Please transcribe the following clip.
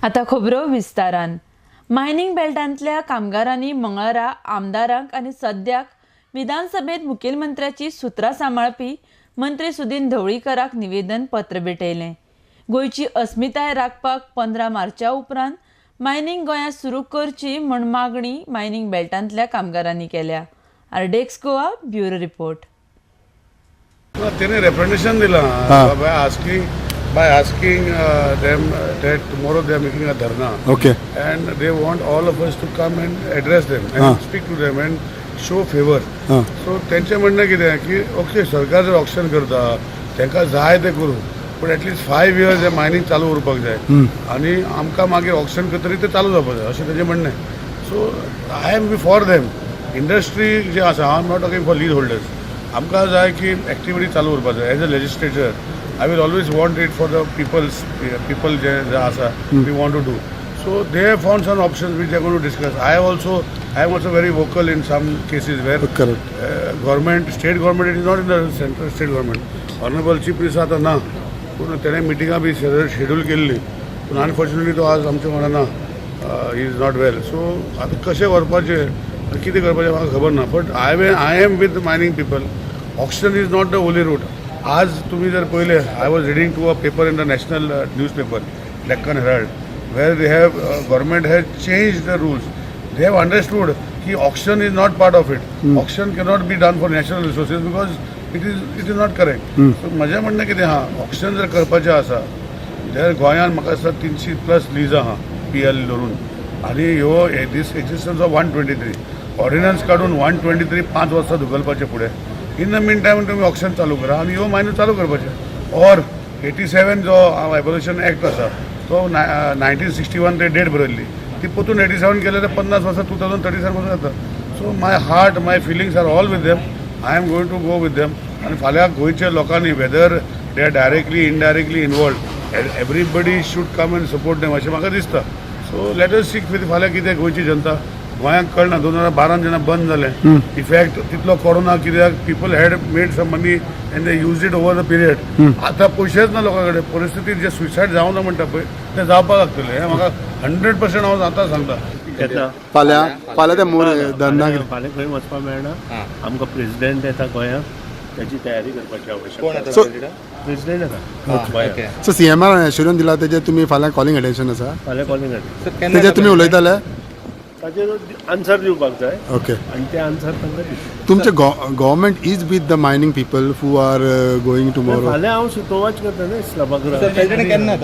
आता खबरो विस्तारान. मायनिंग बेल्टांतल्या कामगारांनी मंगळारा आमदारांक आनी सद्याक विधानसभेत मुखेलमंत्र्याची सुत्रां सांबाळपी मंत्री सुदीन ढवळीकराक निवेदन पत्र भेटयलें. गोंयची अस्मिताय राखपाक 15 मार्चा उपरांत मायनिंग गोंयांत सुरू करची म्हण मागणी मायनिंग बेल्टांतल्या कामगारांनी केल्या. आरडेक्स गोवा ब्युरो रिपोर्ट. त्याने रेप्रेझेंटेशन दिला by asking them that tomorrow they are making a dharna. Okay. And they want all of us to come and address them and speak to them and show favor. So त्यांचे म्हणणं कितें आहे की okay सरकार जर auction करता तांकां जाय ते करूं पण एटलीस्ट 5 years हे मायनिंग चालू उरपाक जाय आनी आमकां मागीर ऑक्शन करतरी ते चालू जावपाक जाय अशें तेजें म्हणणें. So I am for them. Industry जे आसा I am not talking for lease holders. आमकां जाय की एक्टिविटी चालू उरपाक जाय. As a legislature I will always want it for the people je asa we want to do. So they have found some options which they are going to discuss. I am also very vocal in some cases where government, state government, it is not in the central state government. Honorable Chief Minister आता ना पूण तेणे मिटिंगां बी schedule केल्ली पूण unfortunately तो आज आमच्या वांगडा ना. He is not well. So आतां कशें व्हरपाचें कितें करपाचें म्हाका खबर ना. But I am with mining people. Auction is not the only route. आज तुम्ही जर पहिले I was reading to a paper in the national newspaper Deccan Herald where they have government has change the rules. They have understood की auction is not part of it. Auction cannot be done for national resources because it is not correct. So म्हजें म्हणणें कितें आहा auction जर करपाचें आसा जाल्यार गोंयांत म्हाका दिसता 300+ लीज आहा PL धरून आनी ह्यो दीस एक्झिस्टन्स ऑफ 123 ऑर्डिनन्स काडून 123 5 वर्सां धुकलपाचे फुडें. इन द मीन टायम तुम्ही ऑक्शन चालू करा आणि ह्यो मायनो चालू करपाचे. ऑर 87 जो एबोल्युशन एक्ट आसा तो 1961 ते डेट बरयल्ली ती परतून 87 केले तर 50 वर्सां 2037 पासून जाता. So my heart my feelings are all with them. I am going to go with them. आनी फाल्यां गोंयच्या लोकांनी whether they are directly indirectly involved everybody should come and support them अशें म्हाका दिसता. So let us seek with फाल्यां कितें गोंयची जनता. गोंयांक कळना 2012 जेन्ना बंद जालें इफेक्ट तितलो कोरोना कित्याक people had made some money and they use it over the period. आतां पयशेच ना लोकां कडेन. परिस्थितीत जे सुसायड जावना म्हणटा पळय तें जावपाक लागतलें. हें म्हाका 100% हांव आतां सांगता. फाल्यां ते धरना फाल्यां खंय वचपाक मेळना. आमकां प्रेसिडेंट येता गोंयांत त्याची तयारी करपाची आवश्यकता. प्रेसिडेंट येता. सो CMR एश्युरन्स दिला तेजे तुमी फाल्यां कॉलिंग अटेन्शन आसा फाल्यां कॉलिंग तेजे तुमी उलयताले ताजेर आन्सर दिवपाक जाय. ओके. आनी ते आन्सर तांकां दितले. तुमचे government is with the mining people who are going tomorrow. फाल्यां हांव सुतोवाच करता न्ही सभागृहात. केन्ना